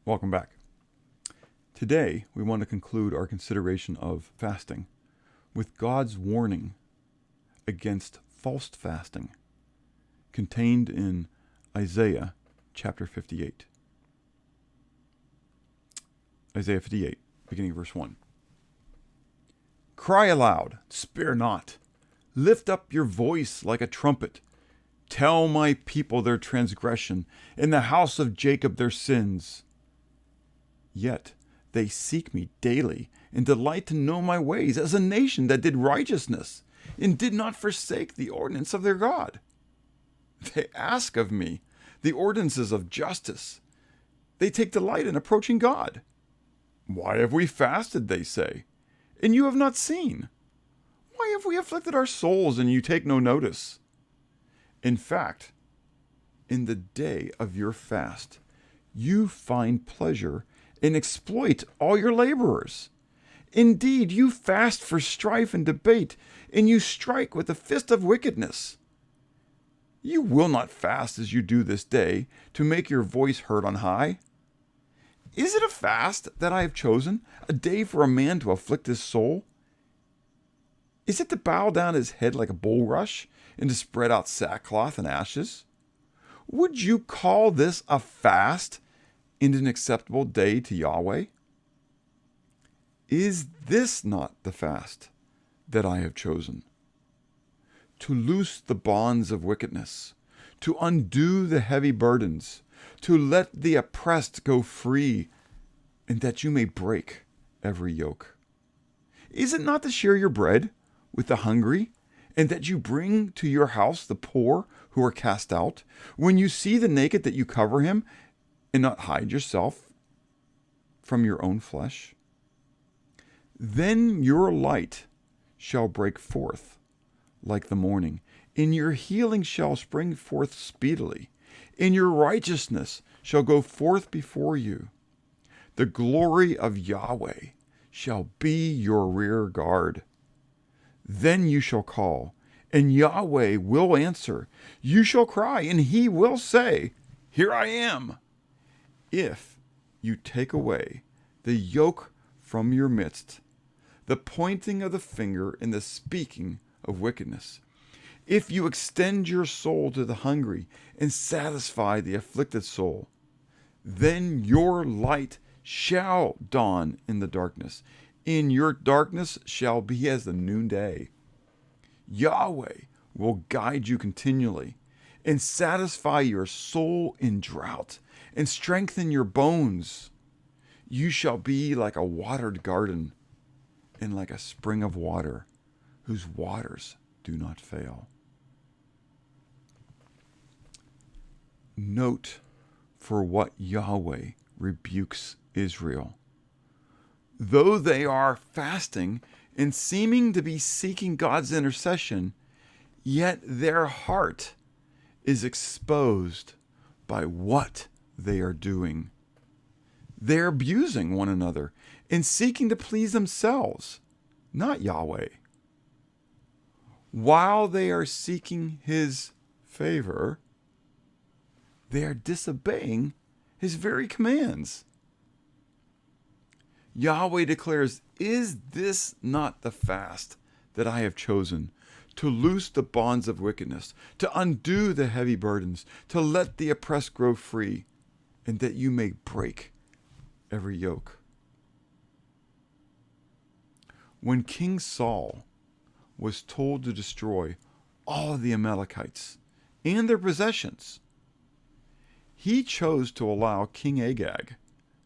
Welcome back. Today, we want to conclude our consideration of fasting with God's warning against false fasting contained in Isaiah chapter 58. Isaiah 58, beginning of verse 1. Cry aloud, spare not. Lift up your voice like a trumpet. Tell my people their transgression, and the house of Jacob their sins. Yet they seek me daily, and delight to know my ways, as a nation that did righteousness, and did not forsake the ordinance of their God. They ask of me the ordinances of justice. They take delight in approaching God. Why have we fasted, they say, and you have not seen? Why have we afflicted our souls, and you take no notice? In fact, in the day of your fast, you find pleasure and exploit all your laborers. Indeed, you fast for strife and debate, and you strike with the fist of wickedness. You will not fast as you do this day, to make your voice heard on high. Is it a fast that I have chosen, a day for a man to afflict his soul? Is it to bow down his head like a bulrush, and to spread out sackcloth and ashes? Would you call this a fast and an acceptable day to Yahweh? Is this not the fast that I have chosen? To loose the bonds of wickedness, to undo the heavy burdens, to let the oppressed go free, and that you may break every yoke. Is it not to share your bread with the hungry, and that you bring to your house the poor who are cast out? When you see the naked, that you cover him, and not hide yourself from your own flesh? Then your light shall break forth like the morning, and your healing shall spring forth speedily, and your righteousness shall go forth before you. The glory of Yahweh shall be your rear guard. Then you shall call, and Yahweh will answer. You shall cry, and he will say, Here I am. If you take away the yoke from your midst, the pointing of the finger and the speaking of wickedness, if you extend your soul to the hungry and satisfy the afflicted soul, then your light shall dawn in the darkness, and your darkness shall be as the noonday. Yahweh will guide you continually and satisfy your soul in drought and strengthen your bones. You shall be like a watered garden and like a spring of water whose waters do not fail. Note for what Yahweh rebukes Israel. Though they are fasting and seeming to be seeking God's intercession, yet their heart is exposed by what they are doing. They're abusing one another and seeking to please themselves, not Yahweh. While they are seeking his favor, they are disobeying his very commands. Yahweh declares, Is this not the fast that I have chosen? To loose the bonds of wickedness, to undo the heavy burdens, to let the oppressed grow free, and that you may break every yoke. When King Saul was told to destroy all of the Amalekites and their possessions, he chose to allow King Agag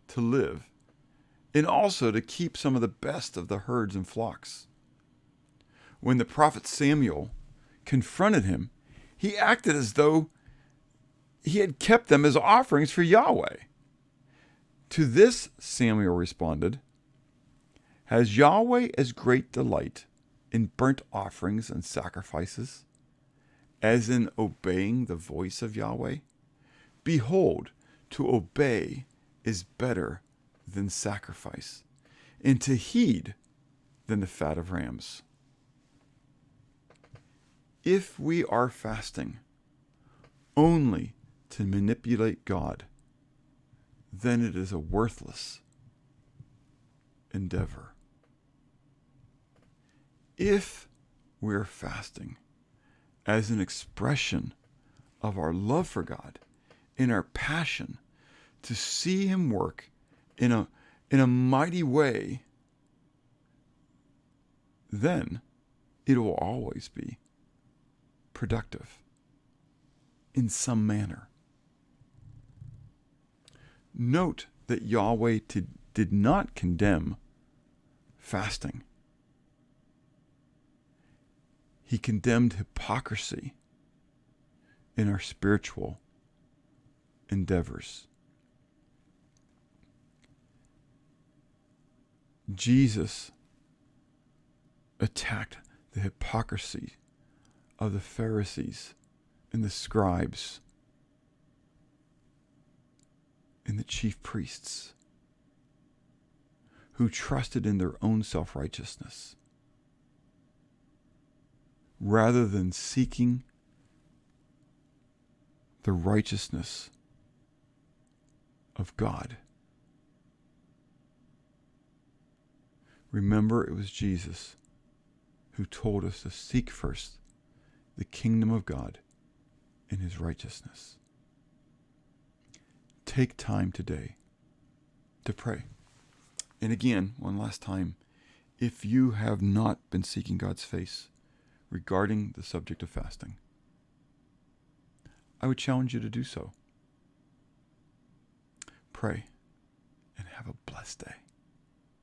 to live, and also to keep some of the best of the herds and flocks. When the prophet Samuel confronted him, he acted as though he had kept them as offerings for Yahweh. To this Samuel responded, Has Yahweh as great delight in burnt offerings and sacrifices as in obeying the voice of Yahweh? Behold, to obey is better than sacrifice, and to heed than the fat of rams. If we are fasting only to manipulate God, then it is a worthless endeavor. If we're fasting as an expression of our love for God, in our passion to see Him work in a mighty way, then it will always be productive in some manner. Note that Yahweh did not condemn fasting. He condemned hypocrisy in our spiritual endeavors. Jesus attacked the hypocrisy of the Pharisees and the scribes and the chief priests, who trusted in their own self-righteousness rather than seeking the righteousness of God. Remember, it was Jesus who told us to seek first the kingdom of God and His righteousness. Take time today to pray. And again, one last time, if you have not been seeking God's face regarding the subject of fasting, I would challenge you to do so. Pray and have a blessed day.